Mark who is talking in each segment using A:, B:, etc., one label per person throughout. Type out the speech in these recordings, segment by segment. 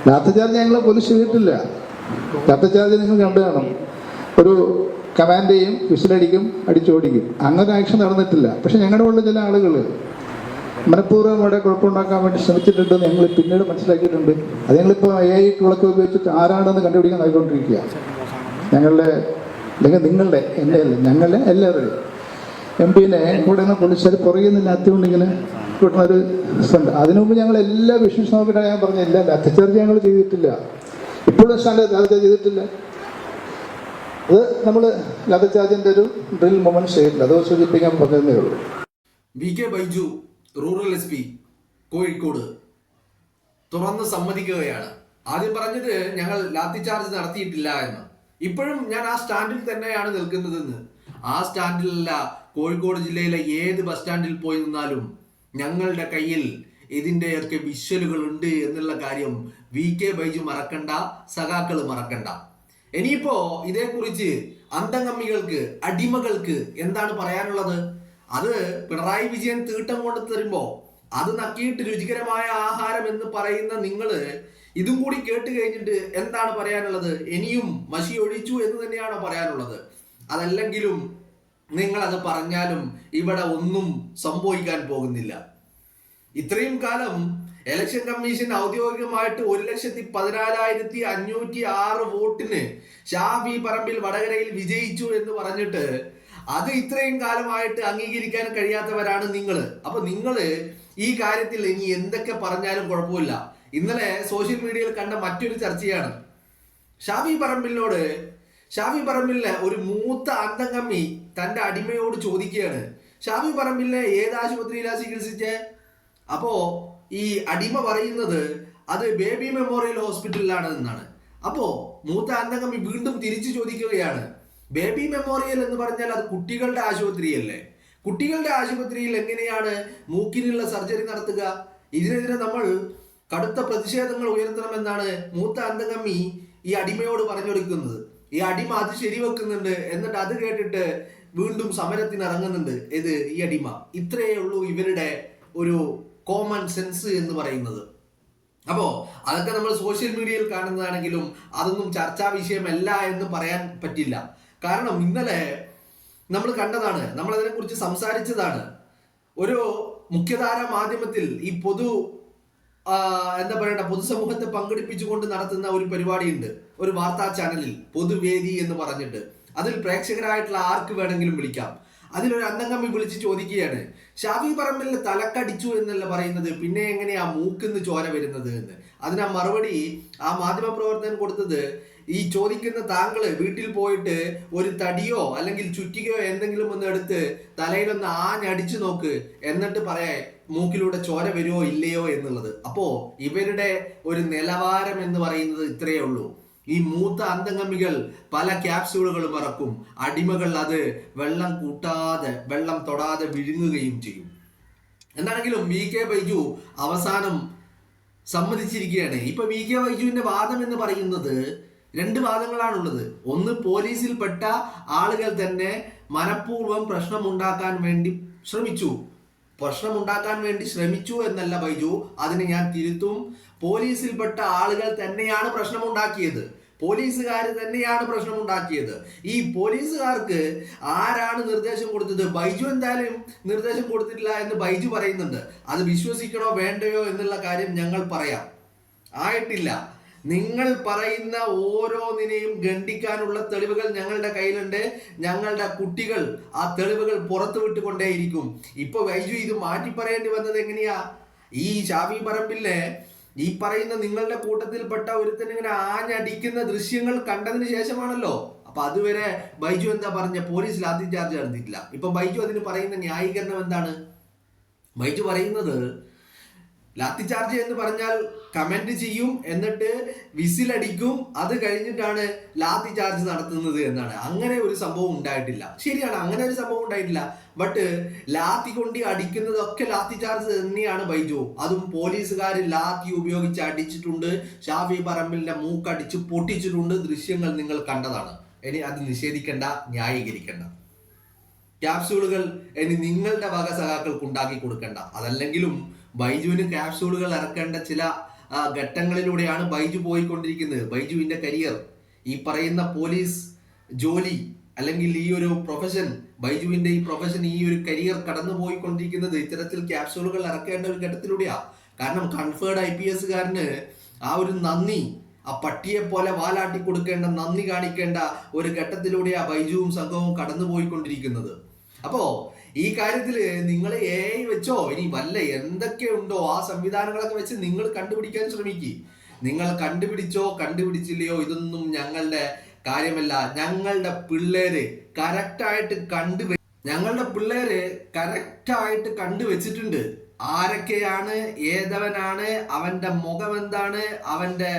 A: ലാത്തിചാർജ് ഞങ്ങളെ പോലീസ് ചെയ്തിട്ടില്ല. ലാത്തിചാർജ് നിങ്ങൾ കണ്ടു കാണും. ഒരു കമാൻഡ് ചെയ്യും, വിസിലടിക്കും, അടിച്ചോടിക്കും. അങ്ങനെ ആക്ഷൻ നടന്നിട്ടില്ല. പക്ഷെ ഞങ്ങളുടെ ഉള്ള ചില ആളുകൾ മനഃപൂർവ്വം അവിടെ കുഴപ്പമുണ്ടാക്കാൻ വേണ്ടി ശ്രമിച്ചിട്ടുണ്ടെന്ന് ഞങ്ങൾ പിന്നീട് മനസ്സിലാക്കിയിട്ടുണ്ട്. അത് ഞങ്ങളിപ്പോൾ AI ടൂളൊക്കെ ഉപയോഗിച്ചിട്ട് ആരാണെന്ന് കണ്ടുപിടിക്കാൻ ആയിക്കൊണ്ടിരിക്കുക. ഞങ്ങളുടെ അല്ലെങ്കിൽ നിങ്ങളുടെ എൻ്റെ അല്ല, ഞങ്ങളുടെ എല്ലാവരുടെയും MP-നെ കൂടെ നിന്ന് പോലീസുകാർ പുറകിൽ നിന്ന് ലാത്തിക്കൊണ്ടിങ്ങനെ കിട്ടുന്നൊരു സ്ഥലം. അതിനു മുമ്പ് ഞങ്ങൾ എല്ലാ വിഷ്വൽസ് നോക്കിയിട്ട് ഞാൻ പറഞ്ഞില്ല, ലാത്തിചാർജ് ഞങ്ങൾ ചെയ്തിട്ടില്ല. ഇപ്പോഴും സ്റ്റാൻഡ് ലാത്തിചാർജ് ചെയ്തിട്ടില്ല. അത് നമ്മൾ ലാത്തിചാർജിൻ്റെ ഒരു ഡ്രിൽ മൊമെന്റ് ചെയ്തിട്ടില്ല. അത് സൂചിപ്പിക്കാൻ പറഞ്ഞതേ ഉള്ളൂ.
B: VK Baiju rural SP Kozhikode തുറന്ന് സമ്മതിക്കുകയാണ്. ആദ്യം പറഞ്ഞത് ഞങ്ങൾ ലാത്തിചാർജ് നടത്തിയിട്ടില്ല എന്ന്. ഇപ്പോഴും ഞാൻ ആ സ്റ്റാൻഡിൽ തന്നെയാണ് നിൽക്കുന്നതെന്ന്. ആ സ്റ്റാൻഡിലല്ല, കോഴിക്കോട് ജില്ലയിലെ ഏത് ബസ് സ്റ്റാൻഡിൽ പോയി നിന്നാലും ഞങ്ങളുടെ കയ്യിൽ ഇതിൻ്റെയൊക്കെ വിഷ്വലുകൾ ഉണ്ട് എന്നുള്ള കാര്യം VK ബൈജു മറക്കണ്ട, സഖാക്കൾ മറക്കണ്ട. ഇനിയിപ്പോ ഇതേക്കുറിച്ച് അന്തംഗമ്മികൾക്ക്, അടിമകൾക്ക് എന്താണ് പറയാനുള്ളത്? അത് പിണറായി വിജയൻ തീട്ടം കൊണ്ട് തരുമ്പോ അത് നക്കിയിട്ട് രുചികരമായ ആഹാരം എന്ന് പറയുന്ന നിങ്ങള് ഇതും കൂടി കേട്ട് കഴിഞ്ഞിട്ട് എന്താണ് പറയാനുള്ളത്? ഇനിയും മഷി ഒഴിച്ചു എന്ന് തന്നെയാണോ പറയാനുള്ളത്? അതല്ലെങ്കിലും നിങ്ങൾ അത് പറഞ്ഞാലും ഇവിടെ ഒന്നും സംഭവിക്കാൻ പോകുന്നില്ല. ഇത്രയും കാലം ഇലക്ഷൻ കമ്മീഷൻ ഔദ്യോഗികമായിട്ട് 1,14,506 വോട്ടിന് ഷാഫി പറമ്പിൽ വടകരയിൽ വിജയിച്ചു എന്ന് പറഞ്ഞിട്ട് അത് ഇത്രയും കാലമായിട്ട് അംഗീകരിക്കാൻ കഴിയാത്തവരാണ് നിങ്ങൾ. അപ്പൊ നിങ്ങള് ഈ കാര്യത്തിൽ ഇനി എന്തൊക്കെ പറഞ്ഞാലും കുഴപ്പമില്ല. ഇന്നലെ സോഷ്യൽ മീഡിയയിൽ കണ്ട മറ്റൊരു ചർച്ചയാണ്. ഷാഫി പറമ്പിലിനെ ഒരു മൂത്ത അന്തംഗമ്മി തന്റെ അടിമയോട് ചോദിക്കുകയാണ്, ഷാഫി പറമ്പിലിനെ ഏത് ആശുപത്രിയിലാണ് ചികിത്സിച്ചേ? അപ്പോ ഈ അടിമ പറയുന്നത് അത് ബേബി മെമ്മോറിയൽ ഹോസ്പിറ്റലിലാണ് എന്നാണ്. അപ്പോ മൂത്ത അന്തംഗമ്മി വീണ്ടും തിരിച്ചു ചോദിക്കുകയാണ്, ബേബി മെമ്മോറിയൽ എന്ന് പറഞ്ഞാൽ അത് കുട്ടികളുടെ ആശുപത്രിയല്ലേ? കുട്ടികളുടെ ആശുപത്രിയിൽ എങ്ങനെയാണ് മൂക്കിനുള്ള സർജറി നടത്തുക? ഇതിനെതിരെ നമ്മൾ കടുത്ത പ്രതിഷേധങ്ങൾ ഉയർത്തണമെന്നാണ് മൂത്ത അന്തംഗമ്മി ഈ അടിമയോട് പറഞ്ഞു കൊടുക്കുന്നത്. ഈ അടിമ അത് ശരിവെക്കുന്നുണ്ട്. എന്നിട്ട് അത് കേട്ടിട്ട് വീണ്ടും സമരത്തിന് ഇറങ്ങുന്നുണ്ട്. ഈ അടിമ. ഇത്രയേ ഉള്ളൂ ഇവരുടെ ഒരു കോമൺ സെൻസ് എന്ന് പറയുന്നത്. അപ്പോ അതൊക്കെ നമ്മൾ സോഷ്യൽ മീഡിയയിൽ കാണുന്നതാണെങ്കിലും അതൊന്നും ചർച്ചാ വിഷയമല്ല എന്ന് പറയാൻ പറ്റില്ല. കാരണം ഇന്നലെ നമ്മൾ കണ്ടതാണ്, നമ്മൾ അതിനെക്കുറിച്ച് സംസാരിച്ചതാണ്. ഒരു മുഖ്യധാര മാധ്യമത്തിൽ ഈ പൊതുസമൂഹത്തെ പങ്കെടുപ്പിച്ചുകൊണ്ട് നടത്തുന്ന ഒരു പരിപാടിയുണ്ട്, ഒരു വാർത്താ ചാനലിൽ, പൊതുവേദി എന്ന് പറഞ്ഞിട്ട്. അതിൽ പ്രേക്ഷകരായിട്ടുള്ള ആർക്ക് വേണമെങ്കിലും വിളിക്കാം. അതിലൊരു അന്തംഗമ്മി വിളിച്ച് ചോദിക്കുകയാണ്, ഷാഫി പറമ്പിലിന് തലക്കടിച്ചു എന്നല്ല പറയുന്നത്, പിന്നെ എങ്ങനെയാ മൂക്കിന്ന് ചോര വരുന്നത് എന്ന്. അതിനാ മറുപടി ആ മാധ്യമ പ്രവർത്തകൻ കൊടുത്തത്, ഈ ചോദിക്കുന്ന താങ്കള് വീട്ടിൽ പോയിട്ട് ഒരു തടിയോ അല്ലെങ്കിൽ ചുറ്റികയോ എന്തെങ്കിലും ഒന്ന് എടുത്ത് തലയിലൊന്ന് ആഞ്ഞടിച്ചു നോക്ക്, എന്നിട്ട് പറയാ മൂക്കിലൂടെ ചോര വരുമോ ഇല്ലയോ എന്നുള്ളത്. അപ്പോ ഇവരുടെ ഒരു നിലവാരം എന്ന് പറയുന്നത് ഇത്രയേ ഉള്ളൂ. ഈ മൂത്ത അന്തംഗമ്മികൾ പല ക്യാപ്സ്യൂളുകളും ഇറക്കും. അടിമകൾ അത് വെള്ളം കൂട്ടാതെ, വെള്ളം തൊടാതെ വിഴുങ്ങുകയും ചെയ്യും. എന്താണെങ്കിലും VK ബൈജു അവസാനം സമ്മതിച്ചിരിക്കുകയാണ്. ഇപ്പൊ VK ബൈജുവിന്റെ വാദം എന്ന് പറയുന്നത് 2 വാദങ്ങളാണുള്ളത്. ഒന്ന്, പോലീസിൽപ്പെട്ട ആളുകൾ തന്നെ മനഃപൂർവ്വം പ്രശ്നമുണ്ടാക്കാൻ വേണ്ടി ശ്രമിച്ചു എന്നല്ല ബൈജു, അതിനെ ഞാൻ തിരുത്തും. പോലീസിൽപ്പെട്ട ആളുകൾ തന്നെയാണ് പ്രശ്നമുണ്ടാക്കിയത്. പോലീസുകാർ തന്നെയാണ് പ്രശ്നമുണ്ടാക്കിയത്. ഈ പോലീസുകാർക്ക് ആരാണ് നിർദ്ദേശം കൊടുത്തത്? ബൈജു എന്തായാലും നിർദ്ദേശം കൊടുത്തിട്ടില്ല എന്ന് ബൈജു പറയുന്നുണ്ട്. അത് വിശ്വസിക്കണോ വേണ്ടയോ എന്നുള്ള കാര്യം ഞങ്ങൾ പറയാം. ആയിട്ടില്ല. നിങ്ങൾ പറയുന്ന ഓരോന്നിനെയും ഖണ്ഡിക്കാനുള്ള തെളിവുകൾ ഞങ്ങളുടെ കയ്യിലുണ്ട്. ഞങ്ങളുടെ കുട്ടികൾ ആ തെളിവുകൾ പുറത്തു വിട്ടുകൊണ്ടേയിരിക്കും. ഇപ്പൊ ബൈജു ഇത് മാറ്റി പറയേണ്ടി വന്നത് എങ്ങനെയാ? ഈ ഷാഫി പറമ്പിലിനെ ഈ പറയുന്ന നിങ്ങളുടെ കൂട്ടത്തിൽപ്പെട്ട ഒരുത്തൻ ഇങ്ങനെ ആഞ്ഞടിക്കുന്ന ദൃശ്യങ്ങൾ കണ്ടതിന് ശേഷമാണല്ലോ. അപ്പൊ അതുവരെ ബൈജു എന്താ പറഞ്ഞ? പോലീസ് ലാത്തിചാർജ് നടത്തിയിട്ടില്ല. ഇപ്പൊ ബൈജു അതിന് പറയുന്ന ന്യായീകരണം എന്താണ്? ബൈജു പറയുന്നത് ലാത്തിചാർജ് എന്ന് പറഞ്ഞാൽ കമന്റ് ചെയ്യും, എന്നിട്ട് വിസിലടിക്കും, അത് കഴിഞ്ഞിട്ടാണ് ലാത്തി ചാർജ് നടത്തുന്നത് എന്നാണ്. അങ്ങനെ ഒരു സംഭവം ഉണ്ടായിട്ടില്ല. ശരിയാണ്, അങ്ങനെ ഒരു സംഭവം ഉണ്ടായിട്ടില്ല. ബട്ട് ലാത്തി കൊണ്ട് അടിക്കുന്നതൊക്കെ ലാത്തി ചാർജ് തന്നെയാണ് ബൈജു. അതും പോലീസുകാർ ലാത്തി ഉപയോഗിച്ച് അടിച്ചിട്ടുണ്ട്. ഷാഫി പറമ്പിലിന്റെ മൂക്കടിച്ച് പൊട്ടിച്ചിട്ടുണ്ട്. ദൃശ്യങ്ങൾ നിങ്ങൾ കണ്ടതാണ്. ഇനി അത് നിഷേധിക്കണ്ട, ന്യായീകരിക്കണ്ട. ക്യാപ്സ്യൂളുകൾ ഇനി നിങ്ങളുടെ വക സഖാക്കൾക്ക് ഉണ്ടാക്കി കൊടുക്കണ്ട. അതല്ലെങ്കിലും ബൈജുവിന് ക്യാപ്സ്യൂളുകൾ ഇറക്കേണ്ട ചില ഘട്ടങ്ങളിലൂടെയാണ് ബൈജു പോയിക്കൊണ്ടിരിക്കുന്നത്. ബൈജുവിന്റെ കരിയർ, ഈ പറയുന്ന പോലീസ് ജോലി അല്ലെങ്കിൽ ഈ ഒരു പ്രൊഫഷൻ, ബൈജുവിന്റെ ഈ പ്രൊഫഷൻ, ഈ ഒരു കരിയർ കടന്നു പോയിക്കൊണ്ടിരിക്കുന്നത് ഇത്തരത്തിൽ ക്യാപ്സ്യൂളുകൾ ഇറക്കേണ്ട ഒരു ഘട്ടത്തിലൂടെയാ. കാരണം കൺഫേർഡ് IPS കാരന് ആ ഒരു നന്ദി, ആ പട്ടിയെ പോലെ വാലാട്ടി കൊടുക്കേണ്ട, നന്ദി കാണിക്കേണ്ട ഒരു ഘട്ടത്തിലൂടെയാ ബൈജുവും സംഘവും കടന്നു പോയിക്കൊണ്ടിരിക്കുന്നത്. അപ്പോ ഈ കാര്യത്തില് നിങ്ങൾ AI വെച്ചോ, ഇനി വല്ല എന്തൊക്കെയുണ്ടോ ആ സംവിധാനങ്ങളൊക്കെ വെച്ച് നിങ്ങൾ കണ്ടുപിടിക്കാൻ ശ്രമിക്കുക. നിങ്ങൾ കണ്ടുപിടിച്ചോ കണ്ടുപിടിച്ചില്ലയോ ഇതൊന്നും ഞങ്ങളുടെ കാര്യമല്ല. ഞങ്ങളുടെ പിള്ളേര് കറക്റ്റായിട്ട് കണ്ടുവച്ചിട്ടുണ്ട്. ആരൊക്കെയാണ്, ഏതവനാണ്, അവന്റെ മുഖം എന്താണ്, അവന്റെ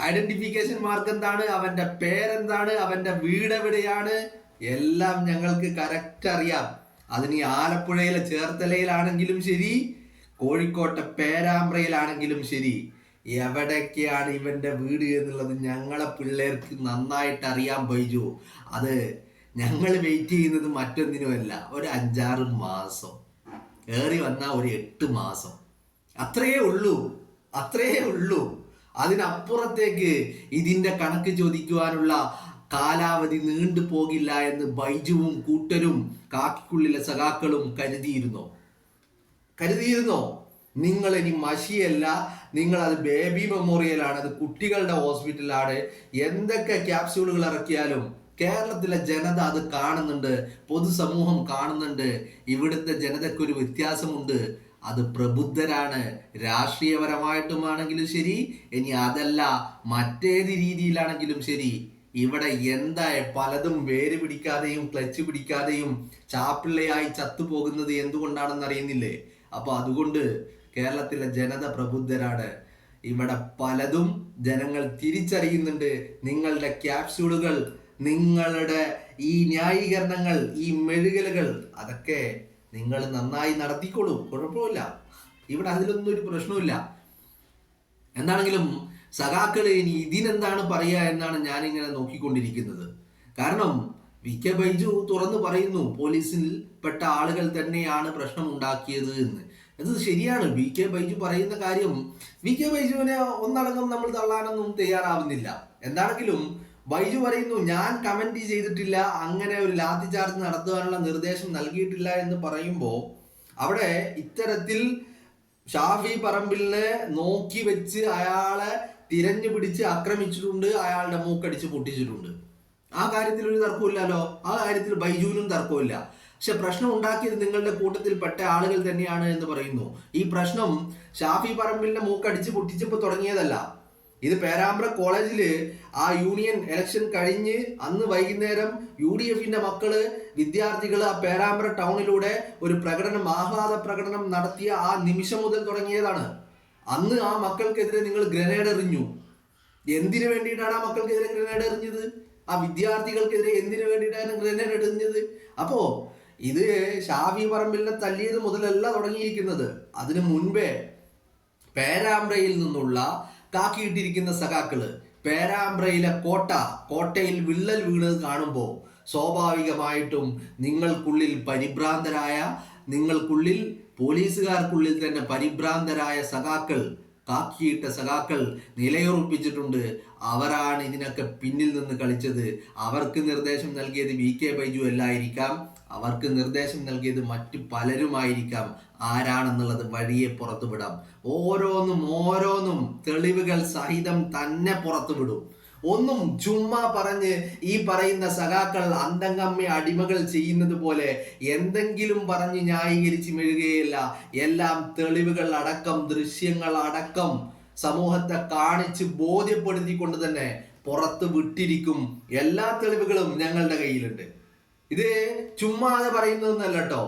B: ഐഡന്റിഫിക്കേഷൻ മാർക്ക് എന്താണ്, അവന്റെ പേരെന്താണ്, അവന്റെ വീട് എവിടെയാണ്, എല്ലാം ഞങ്ങൾക്ക് കറക്റ്റ് അറിയാം. അതിന് ആലപ്പുഴയിലെ ചേർത്തലയിലാണെങ്കിലും ശരി, കോഴിക്കോട്ടെ പേരാമ്പ്രയിലാണെങ്കിലും ശരി, എവിടേക്കാണ് ഇവന്റെ വീട് എന്നുള്ളത് ഞങ്ങളെ പിള്ളേർക്ക് നന്നായിട്ട് അറിയാൻ ബൈജു. അത് ഞങ്ങൾ വെയിറ്റ് ചെയ്യുന്നത് മറ്റൊന്നിനുമല്ല, ഒരു 5-6 മാസം, ഏറി വന്നാൽ ഒരു 8 മാസം, അത്രയേ ഉള്ളൂ. അതിനപ്പുറത്തേക്ക് ഇതിന്റെ കണക്ക് ചോദിക്കുവാനുള്ള കാലാവധി നീണ്ടു പോകില്ല എന്ന് ബൈജുവും കൂട്ടരും കാക്കിക്കുള്ളിലെ സഖാക്കളും കരുതിയിരുന്നോ? നിങ്ങൾ ഇനി മഷിയല്ല, നിങ്ങൾ അത് ബേബി മെമ്മോറിയലാണ്, അത് കുട്ടികളുടെ ഹോസ്പിറ്റലാണ്. എന്തൊക്കെ ക്യാപ്സ്യൂളുകൾ ഇറക്കിയാലും കേരളത്തിലെ ജനത അത് കാണുന്നുണ്ട്, പൊതുസമൂഹം കാണുന്നുണ്ട്. ഇവിടുത്തെ ജനതയ്ക്കൊരു വ്യത്യാസമുണ്ട്, അത് പ്രബുദ്ധരാണ്. രാഷ്ട്രീയപരമായിട്ടുമാണെങ്കിലും ശരി, ഇനി അതല്ല മറ്റേത് രീതിയിലാണെങ്കിലും ശരി, ഇവിടെ എന്താ പലതും വേര് പിടിക്കാതെയും ക്ലച്ച് പിടിക്കാതെയും ചാപ്പിള്ളയായി ചത്തുപോകുന്നത് എന്തുകൊണ്ടാണെന്ന് അറിയുന്നില്ലേ? അപ്പൊ അതുകൊണ്ട് കേരളത്തിലെ ജനത പ്രബുദ്ധരാണ്. ഇവിടെ പലതും ജനങ്ങൾ തിരിച്ചറിയുന്നുണ്ട്. നിങ്ങളുടെ ക്യാപ്സ്യൂളുകൾ, നിങ്ങളുടെ ഈ ന്യായീകരണങ്ങൾ, ഈ മെഴുകലുകൾ, അതൊക്കെ നിങ്ങൾ നന്നായി നടത്തിക്കോളൂ, കുഴപ്പമില്ല. ഇവിടെ അതിലൊന്നും ഒരു പ്രശ്നമില്ല. എന്താണെങ്കിലും സഖാക്കള് ഇനി ഇതിനെന്താണ് പറയുക എന്നാണ് ഞാനിങ്ങനെ നോക്കിക്കൊണ്ടിരിക്കുന്നത്. കാരണം VK ബൈജു തുറന്നു പറയുന്നു, പോലീസിൽ പെട്ട ആളുകൾ തന്നെയാണ് പ്രശ്നം ഉണ്ടാക്കിയത് എന്ന്. അത് ശരിയാണ്. VK ബൈജു പറയുന്ന കാര്യം, VK ബൈജുവിനെ ഒന്നടങ്കം നമ്മൾ തള്ളാനൊന്നും തയ്യാറാവുന്നില്ല. എന്താണെങ്കിലും ബൈജു പറയുന്നു, ഞാൻ കമന്റ് ചെയ്തിട്ടില്ല, അങ്ങനെ ഒരു ലാത്തി ചാർജ് നടത്തുവാനുള്ള നിർദ്ദേശം നൽകിയിട്ടില്ല എന്ന് പറയുമ്പോൾ അവിടെ ഇത്തരത്തിൽ ഷാഫി പറമ്പിലിനെ നോക്കി വെച്ച് അയാളെ തിരഞ്ഞു പിടിച്ച് ആക്രമിച്ചിട്ടുണ്ട്, അയാളുടെ മൂക്കടിച്ച് പൊട്ടിച്ചിട്ടുണ്ട്. ആ കാര്യത്തിൽ ഒരു തർക്കമില്ലല്ലോ, ആ കാര്യത്തിൽ ബൈജുവിനും തർക്കമില്ല. പക്ഷെ പ്രശ്നം ഉണ്ടാക്കിയത് നിങ്ങളുടെ കൂട്ടത്തിൽപ്പെട്ട ആളുകൾ തന്നെയാണ് എന്ന് പറയുന്നു. ഈ പ്രശ്നം ഷാഫി പറമ്പിലിന്റെ മൂക്കടിച്ച് പൊട്ടിച്ചപ്പോൾ തുടങ്ങിയതല്ല. ഇത് പേരാമ്പ്ര കോളേജില് ആ യൂണിയൻ ഇലക്ഷൻ കഴിഞ്ഞ് അന്ന് വൈകുന്നേരം UDFന്റെ മക്കള്, വിദ്യാർത്ഥികൾ ആ പേരാമ്പ്ര ടൗണിലൂടെ ഒരു പ്രകടനം, ആഹ്ലാദ പ്രകടനം നടത്തിയ ആ നിമിഷം മുതൽ തുടങ്ങിയതാണ്. അന്ന് ആ മക്കൾക്കെതിരെ നിങ്ങൾ ഗ്രനേഡ് എറിഞ്ഞു. എന്തിനു വേണ്ടിയിട്ടാണ് ആ മക്കൾക്കെതിരെ ഗ്രനേഡ് എറിഞ്ഞത്? ആ വിദ്യാർത്ഥികൾക്കെതിരെ എന്തിനു വേണ്ടിയിട്ടാണ് ഗ്രനേഡ് എറിഞ്ഞത്? അപ്പോ ഇത് ഷാഫി പറമ്പിലിനെ തല്ലിയത് മുതലല്ല തുടങ്ങിയിരിക്കുന്നത്. അതിനു മുൻപേ പേരാമ്പ്രയിൽ നിന്നുള്ള കാക്കിയിട്ടിരിക്കുന്ന സഖാക്കള് പേരാമ്പ്രയിലെ കോട്ടയിൽ വിള്ളൽ വീണത് കാണുമ്പോൾ സ്വാഭാവികമായിട്ടും നിങ്ങൾക്കുള്ളിൽ പരിഭ്രാന്തരായ, നിങ്ങൾക്കുള്ളിൽ പോലീസുകാർക്കുള്ളിൽ തന്നെ പരിഭ്രാന്തരായ സഖാക്കൾ, കാക്കിയിട്ട സഖാക്കൾ നിലയുറപ്പിച്ചിട്ടുണ്ട്. അവരാണ് ഇതിനൊക്കെ പിന്നിൽ നിന്ന് കളിച്ചത്. അവർക്ക് നിർദ്ദേശം നൽകിയത് VK ബൈജു അല്ലായിരിക്കാം, അവർക്ക് നിർദ്ദേശം നൽകിയത് മറ്റു പലരുമായിരിക്കാം. ആരാണെന്നുള്ളത് വഴിയെ പുറത്തുവിടാം. ഓരോന്നും തെളിവുകൾ സഹിതം തന്നെ പുറത്തുവിടും. ഒന്നും ചുമ്മാ പറഞ്ഞ് ഈ പറയുന്ന സഖാക്കൾ അന്തംഗമ്മ അടിമകൾ ചെയ്യുന്നത് പോലെ എന്തെങ്കിലും പറഞ്ഞ് ന്യായീകരിച്ച് മെഴുകുകയില്ല. എല്ലാം തെളിവുകൾ അടക്കം, ദൃശ്യങ്ങൾ അടക്കം സമൂഹത്തെ കാണിച്ച് ബോധ്യപ്പെടുത്തിക്കൊണ്ട് തന്നെ പുറത്ത് വിട്ടിരിക്കും. എല്ലാ തെളിവുകളും ഞങ്ങളുടെ കയ്യിലുണ്ട്. ഇത് ചുമ്മാതെ പറയുന്നതൊന്നല്ല കേട്ടോ.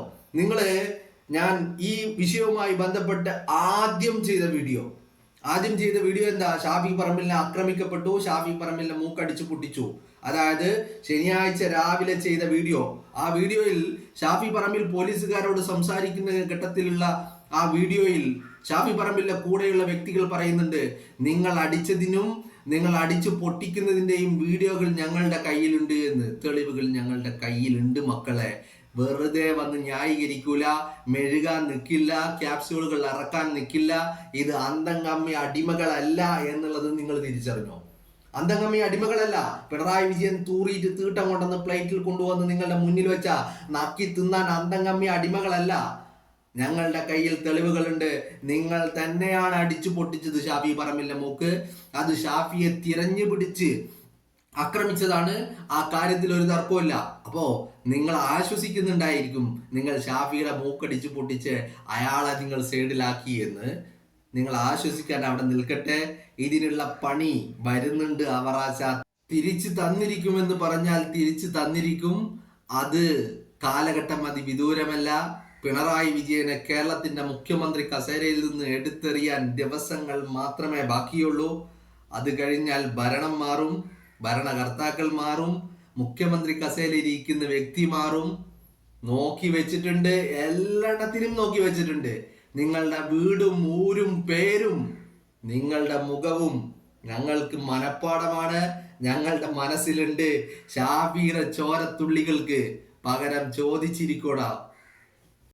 B: ഞാൻ ഈ വിഷയവുമായി ബന്ധപ്പെട്ട് ആദ്യം ചെയ്ത വീഡിയോ എന്താ? ഷാഫി പറമ്പിലിനെ ആക്രമിക്കപ്പെട്ടു, ഷാഫി പറമ്പിലിനെ മൂക്കടിച്ചു പൊട്ടിച്ചു. അതായത് ശനിയാഴ്ച രാവിലെ ചെയ്ത വീഡിയോ. ആ വീഡിയോയിൽ ഷാഫി പറമ്പിൽ പോലീസുകാരോട് സംസാരിക്കുന്ന ഘട്ടത്തിലുള്ള ആ വീഡിയോയിൽ ഷാഫി പറമ്പിലിന്റെ കൂടെയുള്ള വ്യക്തികൾ പറയുന്നുണ്ട്, നിങ്ങൾ അടിച്ചതിനും നിങ്ങൾ അടിച്ചു പൊട്ടിക്കുന്നതിന്റെയും വീഡിയോകൾ ഞങ്ങളുടെ കയ്യിലുണ്ട് എന്ന്. തെളിവുകൾ ഞങ്ങളുടെ കയ്യിലുണ്ട് മക്കളെ. വെറുതെ വന്ന് ന്യായീകരിക്കൂല, മെഴുകാൻ നിൽക്കില്ല, ക്യാപ്സ്യൂളുകൾ ഇറക്കാൻ നിൽക്കില്ല. ഇത് അന്തംകമ്മി അടിമകളല്ല എന്നുള്ളത് നിങ്ങൾ തിരിച്ചറിഞ്ഞോ? അന്തംകമ്മി അടിമകളല്ല. പിണറായി വിജയൻ തൂറിയിട്ട് തീട്ടം കൊണ്ടുവന്ന് പ്ലേറ്റിൽ കൊണ്ടുവന്ന് നിങ്ങളുടെ മുന്നിൽ വെച്ച നക്കി തിന്നാൻ അന്തംകമ്മി അടിമകളല്ല. ഞങ്ങളുടെ കയ്യിൽ തെളിവുകളുണ്ട്. നിങ്ങൾ തന്നെയാണ് അടിച്ചു പൊട്ടിച്ചത് ഷാഫി പറമ്പിലിന്റെ മൂക്ക്. അത് ഷാഫിയെ തിരഞ്ഞു പിടിച്ച് ആക്രമിച്ചതാണ്. ആ കാര്യത്തിൽ ഒരു തർക്കമില്ല. അപ്പോ നിങ്ങൾ ആശ്വസിക്കുന്നുണ്ടായിരിക്കും, നിങ്ങൾ ഷാഫിയുടെ മൂക്കടിച്ചു പൊട്ടിച്ച് അയാളെ നിങ്ങൾ സൈഡിലാക്കി എന്ന്. നിങ്ങൾ ആശ്വസിക്കാൻ അവിടെ നിൽക്കട്ടെ. ഇതിനുള്ള പണി വരുന്നുണ്ട്. അവറാശ തിരിച്ചു തന്നിരിക്കുമെന്ന് പറഞ്ഞാൽ തിരിച്ചു തന്നിരിക്കും. അത് കാലഘട്ടം അതിവിദൂരമല്ല. പിണറായി വിജയനെ കേരളത്തിന്റെ മുഖ്യമന്ത്രി കസേരയിൽ നിന്ന് എടുത്തെറിയാൻ ദിവസങ്ങൾ മാത്രമേ ബാക്കിയുള്ളൂ. അത് കഴിഞ്ഞാൽ ഭരണം മാറും, ഭരണകർത്താക്കൾ മാറും, മുഖ്യമന്ത്രി കസേരയിൽ ഇരിക്കുന്ന വ്യക്തി മാറും. നോക്കി വെച്ചിട്ടുണ്ട്, എല്ലാത്തിനും നോക്കി വെച്ചിട്ടുണ്ട്. നിങ്ങളുടെ വീടും ഊരും പേരും നിങ്ങളുടെ മുഖവും ഞങ്ങൾക്ക് മനപ്പാടമാണ്, ഞങ്ങളുടെ മനസ്സിലുണ്ട്. ഷാഫിയുടെ ചോരത്തുള്ളികൾക്ക് പകരം ചോദിച്ചിരിക്കൂടാ.